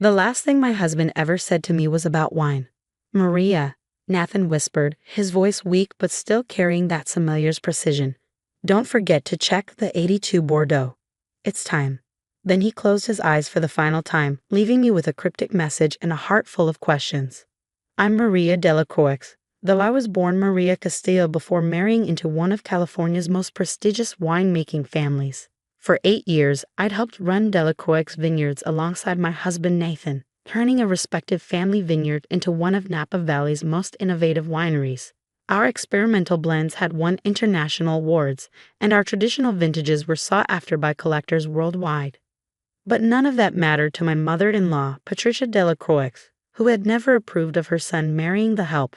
The last thing my husband ever said to me was about wine. Maria, Nathan whispered, his voice weak but still carrying that sommelier's precision. Don't forget to check the 82 Bordeaux. It's time. Then he closed his eyes for the final time, leaving me with a cryptic message and a heart full of questions. I'm Maria Delacroix. Though I was born Maria Castillo before marrying into one of California's most prestigious winemaking families. For 8 years, I'd helped run Delacroix vineyards alongside my husband Nathan, turning a respected family vineyard into one of Napa Valley's most innovative wineries. Our experimental blends had won international awards, and our traditional vintages were sought after by collectors worldwide. But none of that mattered to my mother-in-law, Patricia Delacroix, who had never approved of her son marrying the help.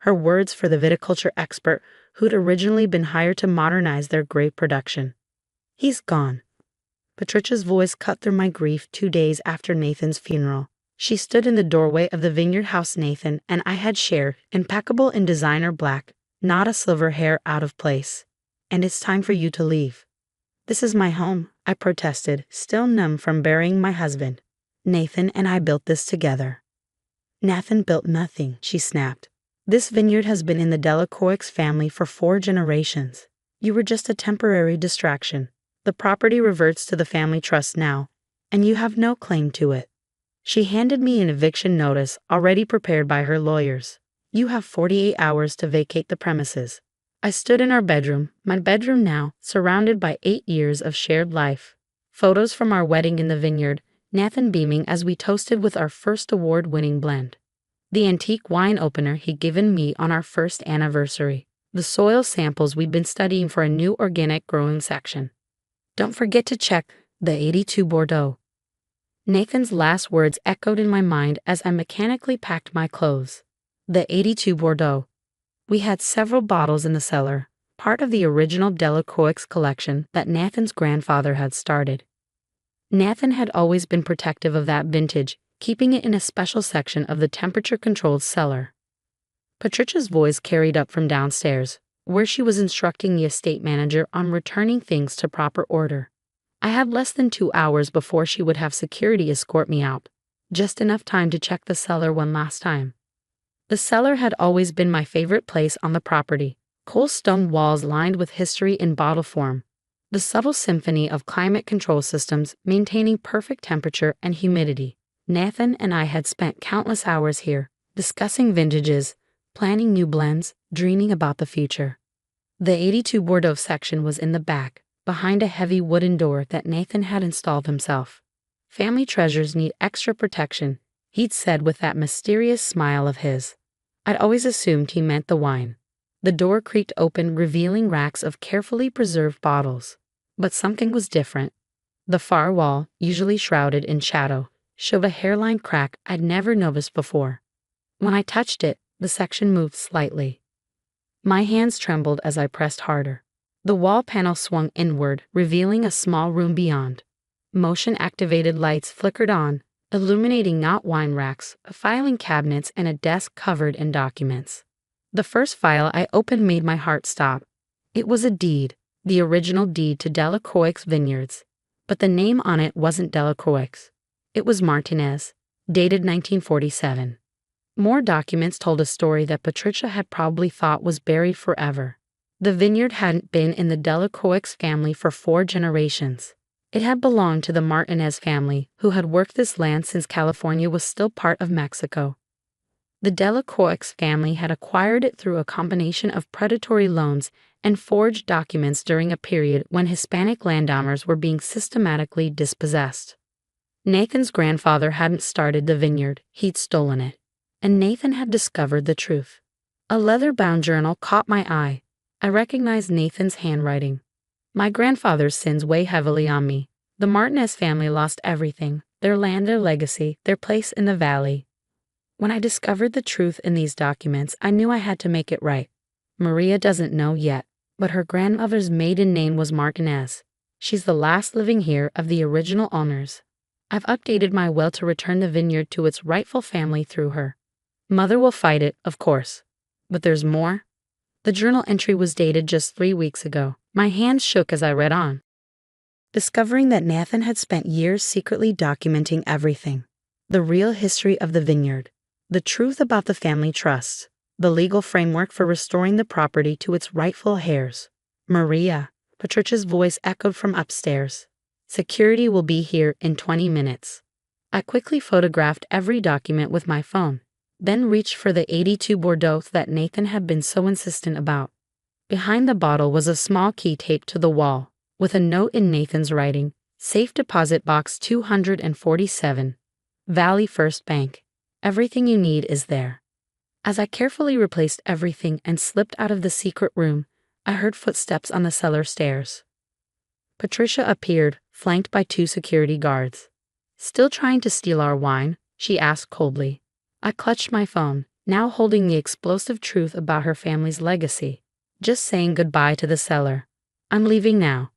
Her words for the viticulture expert who'd originally been hired to modernize their grape production. He's gone. Patricia's voice cut through my grief 2 days after Nathan's funeral. She stood in the doorway of the vineyard house Nathan and I had shared, impeccable in designer black, not a silver hair out of place. And it's time for you to leave. This is my home, I protested, still numb from burying my husband. Nathan and I built this together. Nathan built nothing, she snapped. This vineyard has been in the Delacroix family for 4 generations. You were just a temporary distraction. The property reverts to the family trust now, and you have no claim to it. She handed me an eviction notice already prepared by her lawyers. You have 48 hours to vacate the premises. I stood in our bedroom, my bedroom now, surrounded by 8 years of shared life. Photos from our wedding in the vineyard, Nathan beaming as we toasted with our first award-winning blend. The antique wine opener he'd given me on our first anniversary. The soil samples we'd been studying for a new organic growing section. Don't forget to check the 82 Bordeaux. Nathan's last words echoed in my mind as I mechanically packed my clothes. The 82 Bordeaux. We had several bottles in the cellar, part of the original Delacroix collection that Nathan's grandfather had started. Nathan had always been protective of that vintage, keeping it in a special section of the temperature-controlled cellar. Patricia's voice carried up from downstairs, where she was instructing the estate manager on returning things to proper order. I had less than 2 hours before she would have security escort me out, just enough time to check the cellar one last time. The cellar had always been my favorite place on the property, cool stone walls lined with history in bottle form. The subtle symphony of climate control systems maintaining perfect temperature and humidity. Nathan and I had spent countless hours here, discussing vintages, planning new blends, dreaming about the future. The 82 Bordeaux section was in the back, behind a heavy wooden door that Nathan had installed himself. Family treasures need extra protection, he'd said with that mysterious smile of his. I'd always assumed he meant the wine. The door creaked open, revealing racks of carefully preserved bottles. But something was different. The far wall, usually shrouded in shadow, showed a hairline crack I'd never noticed before. When I touched it, the section moved slightly. My hands trembled as I pressed harder. The wall panel swung inward, revealing a small room beyond. Motion-activated lights flickered on, illuminating not wine racks, filing cabinets, and a desk covered in documents. The first file I opened made my heart stop. It was a deed, the original deed to Delacroix Vineyards. But the name on it wasn't Delacroix. It was Martinez, dated 1947. More documents told a story that Patricia had probably thought was buried forever. The vineyard hadn't been in the Delacroix family for 4 generations. It had belonged to the Martinez family, who had worked this land since California was still part of Mexico. The Delacroix family had acquired it through a combination of predatory loans and forged documents during a period when Hispanic landowners were being systematically dispossessed. Nathan's grandfather hadn't started the vineyard, he'd stolen it. And Nathan had discovered the truth. A leather-bound journal caught my eye. I recognized Nathan's handwriting. My grandfather's sins weigh heavily on me. The Martinez family lost everything, their land, their legacy, their place in the valley. When I discovered the truth in these documents, I knew I had to make it right. Maria doesn't know yet, but her grandmother's maiden name was Martinez. She's the last living heir of the original owners. I've updated my will to return the vineyard to its rightful family through her. Mother will fight it, of course. But there's more. The journal entry was dated just 3 weeks ago. My hands shook as I read on. Discovering that Nathan had spent years secretly documenting everything. The real history of the vineyard. The truth about the family trust. The legal framework for restoring the property to its rightful heirs. Maria, Patricia's voice echoed from upstairs. Security will be here in 20 minutes. I quickly photographed every document with my phone, then reached for the 82 Bordeaux that Nathan had been so insistent about. Behind the bottle was a small key taped to the wall, with a note in Nathan's writing, Safe Deposit Box 247, Valley First Bank. Everything you need is there. As I carefully replaced everything and slipped out of the secret room, I heard footsteps on the cellar stairs. Patricia appeared, flanked by 2 security guards. Still trying to steal our wine? She asked coldly. I clutched my phone, now holding the explosive truth about her family's legacy. Just saying goodbye to the cellar. I'm leaving now.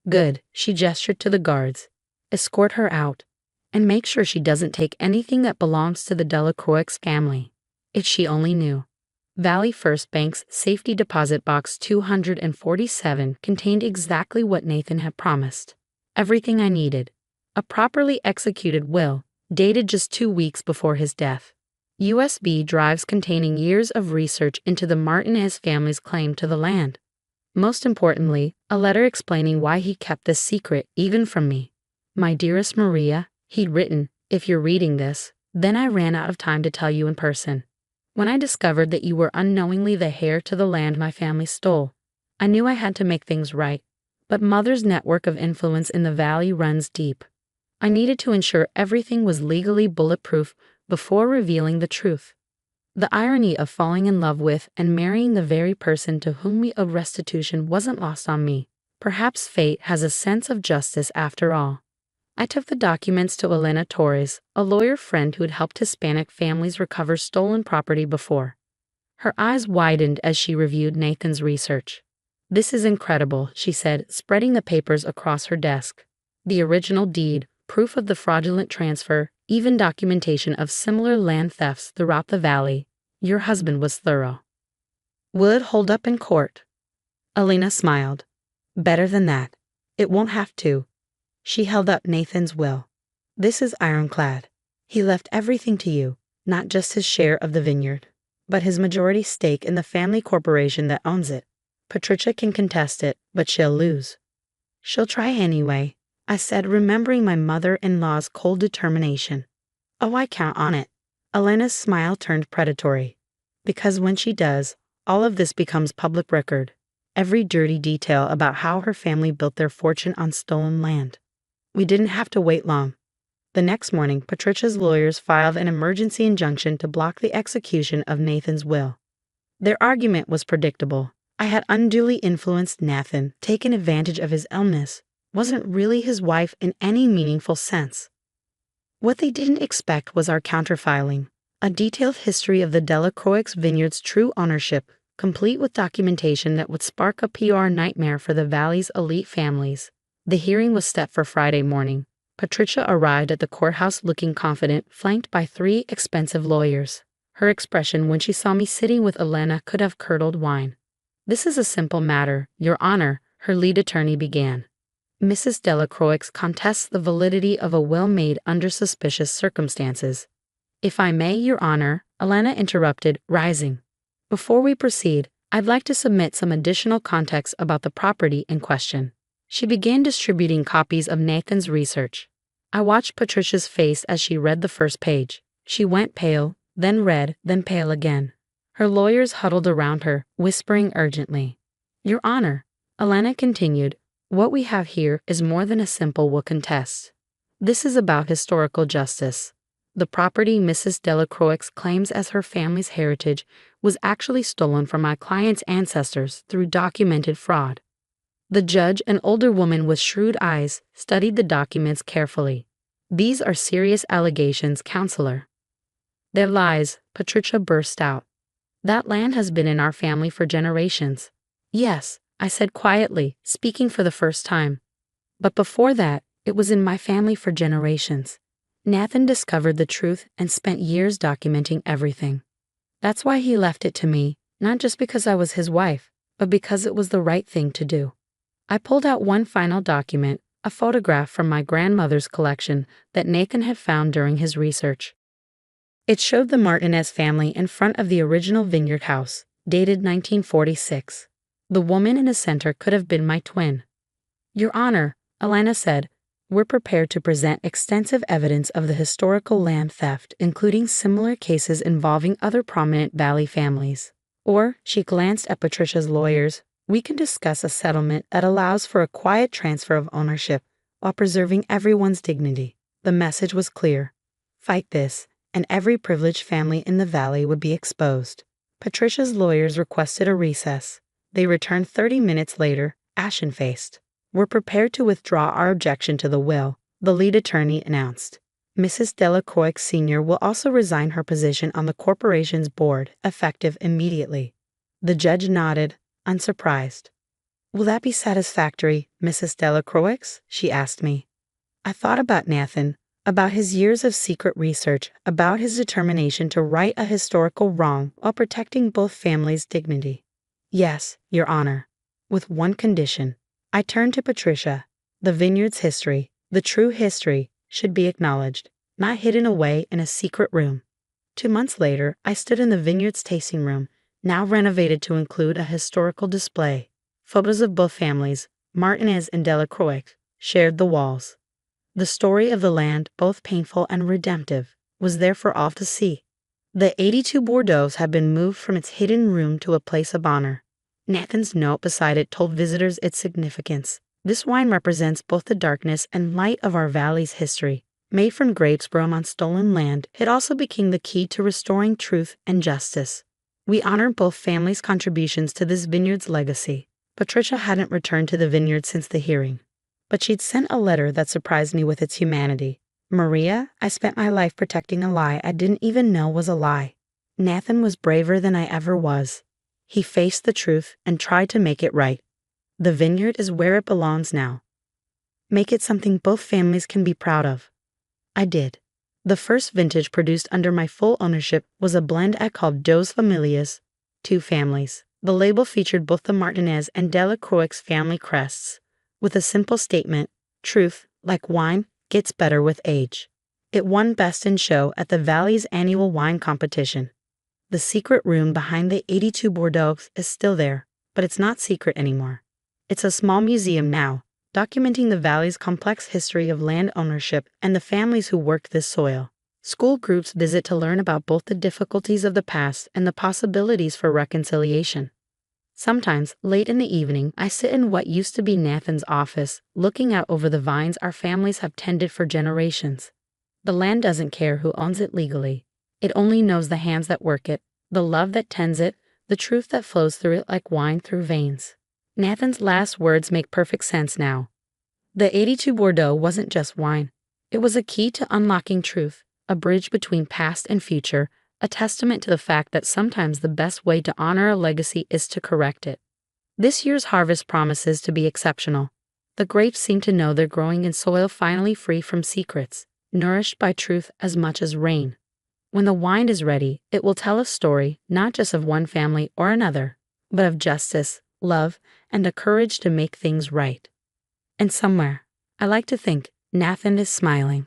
Good, she gestured to the guards. Escort her out. And make sure she doesn't take anything that belongs to the Delacroix family. If she only knew. Valley First Bank's safety deposit box 247 contained exactly what Nathan had promised. Everything I needed. A properly executed will, dated just 2 weeks before his death. USB drives containing years of research into the Martinez family's claim to the land. Most importantly, a letter explaining why he kept this secret even from me. My dearest Maria, he'd written, if you're reading this, then I ran out of time to tell you in person. When I discovered that you were unknowingly the heir to the land my family stole, I knew I had to make things right. But Mother's network of influence in the valley runs deep. I needed to ensure everything was legally bulletproof before revealing the truth. The irony of falling in love with and marrying the very person to whom we owed restitution wasn't lost on me. Perhaps fate has a sense of justice after all. I took the documents to Elena Torres, a lawyer friend who had helped Hispanic families recover stolen property before. Her eyes widened as she reviewed Nathan's research. This is incredible, she said, spreading the papers across her desk. The original deed, proof of the fraudulent transfer, even documentation of similar land thefts throughout the valley. Your husband was thorough. Will it hold up in court? Elena smiled. Better than that. It won't have to. She held up Nathan's will. This is ironclad. He left everything to you, not just his share of the vineyard, but his majority stake in the family corporation that owns it. Patricia can contest it, but she'll lose. She'll try anyway, I said, remembering my mother-in-law's cold determination. Oh, I count on it. Elena's smile turned predatory. Because when she does, all of this becomes public record. Every dirty detail about how her family built their fortune on stolen land. We didn't have to wait long. The next morning, Patricia's lawyers filed an emergency injunction to block the execution of Nathan's will. Their argument was predictable. I had unduly influenced Nathan, taken advantage of his illness, wasn't really his wife in any meaningful sense. What they didn't expect was our counterfiling, a detailed history of the Delacroix vineyard's true ownership, complete with documentation that would spark a PR nightmare for the valley's elite families. The hearing was set for Friday morning. Patricia arrived at the courthouse looking confident, flanked by 3 expensive lawyers. Her expression when she saw me sitting with Elena could have curdled wine. This is a simple matter, Your Honor, her lead attorney began. Mrs. Delacroix contests the validity of a will made under suspicious circumstances. If I may, Your Honor, Elena interrupted, rising. Before we proceed, I'd like to submit some additional context about the property in question. She began distributing copies of Nathan's research. I watched Patricia's face as she read the first page. She went pale, then red, then pale again. Her lawyers huddled around her, whispering urgently. Your Honor, Elena continued, what we have here is more than a simple will contest. This is about historical justice. The property Mrs. Delacroix claims as her family's heritage was actually stolen from my client's ancestors through documented fraud. The judge, an older woman with shrewd eyes, studied the documents carefully. These are serious allegations, Counselor. They're lies, Patricia burst out. That land has been in our family for generations. Yes, I said quietly, speaking for the first time. But before that, it was in my family for generations. Nathan discovered the truth and spent years documenting everything. That's why he left it to me, not just because I was his wife, but because it was the right thing to do. I pulled out one final document, a photograph from my grandmother's collection that Nathan had found during his research. It showed the Martinez family in front of the original Vineyard house, dated 1946. The woman in the center could have been my twin. Your Honor, Alana said, we're prepared to present extensive evidence of the historical land theft, including similar cases involving other prominent Valley families. Or, she glanced at Patricia's lawyers, we can discuss a settlement that allows for a quiet transfer of ownership while preserving everyone's dignity. The message was clear. Fight this, and every privileged family in the Valley would be exposed. Patricia's lawyers requested a recess. They returned 30 minutes later, ashen-faced. We're prepared to withdraw our objection to the will, the lead attorney announced. Mrs. Delacroix Sr. will also resign her position on the corporation's board, effective immediately. The judge nodded, unsurprised. Will that be satisfactory, Mrs. Delacroix? She asked me. I thought about Nathan, about his years of secret research, about his determination to right a historical wrong while protecting both families' dignity. Yes, Your Honor. With one condition. I turned to Patricia. The Vineyard's history, the true history, should be acknowledged, not hidden away in a secret room. 2 months later, I stood in the Vineyard's tasting room, now renovated to include a historical display. Photos of both families, Martinez and Delacroix, shared the walls. The story of the land, both painful and redemptive, was there for all to see. The 82 Bordeaux had been moved from its hidden room to a place of honor. Nathan's note beside it told visitors its significance. This wine represents both the darkness and light of our valley's history. Made from grapes grown on stolen land, it also became the key to restoring truth and justice. We honor both families' contributions to this vineyard's legacy. Patricia hadn't returned to the vineyard since the hearing, but she'd sent a letter that surprised me with its humanity. Maria, I spent my life protecting a lie I didn't even know was a lie. Nathan was braver than I ever was. He faced the truth and tried to make it right. The vineyard is where it belongs now. Make it something both families can be proud of. I did. The first vintage produced under my full ownership was a blend I called Dos Familias, 2 families. The label featured both the Martinez and Delacroix family crests, with a simple statement, truth, like wine, gets better with age. It won Best in Show at the Valley's annual wine competition. The secret room behind the 82 Bordeaux is still there, but it's not secret anymore. It's a small museum now, documenting the Valley's complex history of land ownership and the families who worked this soil. School groups visit to learn about both the difficulties of the past and the possibilities for reconciliation. Sometimes, late in the evening, I sit in what used to be Nathan's office, looking out over the vines our families have tended for generations. The land doesn't care who owns it legally. It only knows the hands that work it, the love that tends it, the truth that flows through it like wine through veins. Nathan's last words make perfect sense now. The 82 Bordeaux wasn't just wine. It was a key to unlocking truth, a bridge between past and future, a testament to the fact that sometimes the best way to honor a legacy is to correct it. This year's harvest promises to be exceptional. The grapes seem to know they're growing in soil finally free from secrets, nourished by truth as much as rain. When the wine is ready, it will tell a story not just of one family or another, but of justice, love, and the courage to make things right. And somewhere, I like to think, Nathan is smiling.